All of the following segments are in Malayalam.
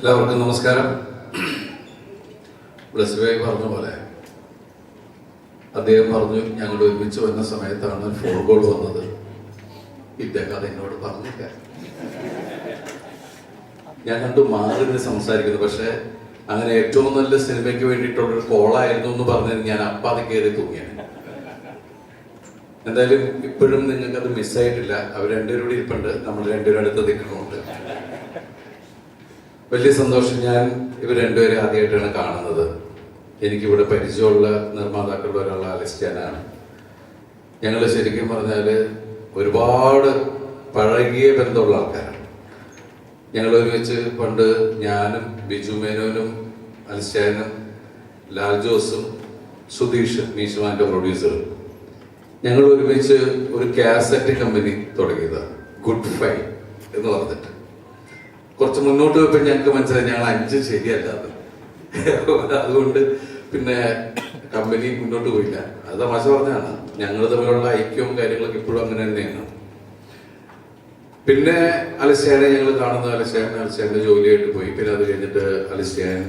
എല്ലാവർക്കും നമസ്കാരം. ബ്ലസ്ബായി പറഞ്ഞ പോലെ അദ്ദേഹം പറഞ്ഞു, ഞങ്ങൾ ഒരുമിച്ച് വന്ന സമയത്താണ് ഫോൺ കോൾ വന്നത്. ഇദ്ദേഹം അത് എന്നോട് പറഞ്ഞില്ല. ഞാൻ കണ്ടു മാറി നിന്ന് സംസാരിക്കുന്നു. പക്ഷെ അങ്ങനെ ഏറ്റവും നല്ല സിനിമയ്ക്ക് വേണ്ടിയിട്ടുള്ളൊരു കോളായിരുന്നു എന്ന് പറഞ്ഞത് ഞാൻ അപ്പാതെ കയറി തൂങ്ങിയാണ്. എന്തായാലും ഇപ്പോഴും നിങ്ങൾക്കത് മിസ്സായിട്ടില്ല. അവർ രണ്ടുപേരും കൂടി ഇരിപ്പുണ്ട്, നമ്മൾ രണ്ടുപേരും അടുത്ത് നിൽക്കുന്നുണ്ട്. വലിയ സന്തോഷം. ഞാൻ ഇവർ രണ്ടുപേരെ ആദ്യമായിട്ടാണ് കാണുന്നത്. എനിക്കിവിടെ പരിചയമുള്ള നിർമ്മാതാക്കളുടെ ഒരാൾ അലക്സ്റ്റിയാനാണ്. ഞങ്ങൾ ശരിക്കും പറഞ്ഞാൽ ഒരുപാട് പഴകിയ ബന്ധമുള്ള ആൾക്കാരാണ്. ഞങ്ങൾ ഒരുമിച്ച് പണ്ട് ഞാനും ബിജു മേനോനും അലക്സ്റ്റിയാനും ലാൽ ജോസും സുധീഷ് മീശുമാന്റെ പ്രൊഡ്യൂസറും ഞങ്ങൾ ഒരുമിച്ച് ഒരു കാസറ്റ് കമ്പനി തുടങ്ങിയതാണ്, ഗുഡ് ഫൈ എന്ന് പറഞ്ഞിട്ട്. കുറച്ച് മുന്നോട്ട് പോയപ്പോൾ ഞങ്ങൾക്ക് മനസ്സിലായി ഞങ്ങൾ 5 ശരിയല്ല അത്. അതുകൊണ്ട് പിന്നെ കമ്പനി മുന്നോട്ട് പോയില്ല. അത് തമാശ പറഞ്ഞാണ്. ഞങ്ങൾ തമ്മിലുള്ള ഐക്യവും കാര്യങ്ങളൊക്കെ ഇപ്പോഴും അങ്ങനെ തന്നെയാണ്. പിന്നെ അലക്സ്റ്റിയാനെ ഞങ്ങൾ കാണുന്നത് അലക്സ്റ്റിയാന്റെ ജോലിയായിട്ട് പോയി. പിന്നെ അത് കഴിഞ്ഞിട്ട് അലക്സ്റ്റിയാൻ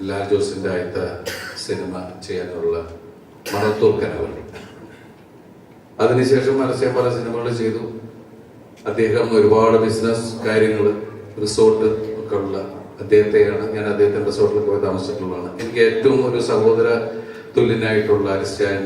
ലാൽ ജോസിന്റെ ആദ്യത്തെ സിനിമ ചെയ്യാനുള്ള മറത്തൂർ കനവ്. അതിനുശേഷം അലക്സ്റ്റിയാൻ പല സിനിമകൾ ചെയ്തു. അദ്ദേഹം ഒരുപാട് ബിസിനസ് കാര്യങ്ങൾ, റിസോർട്ട് ഒക്കെ ഉള്ള അദ്ദേഹത്തെയാണ്. ഞാൻ അദ്ദേഹത്തിന്റെ റിസോർട്ടിൽ പോയി താമസിച്ചിട്ടുള്ളതാണ്. എനിക്ക് ഏറ്റവും ഒരു സഹോദര തുല്യനായിട്ടുള്ള അലക്സ്റ്റിയാൻ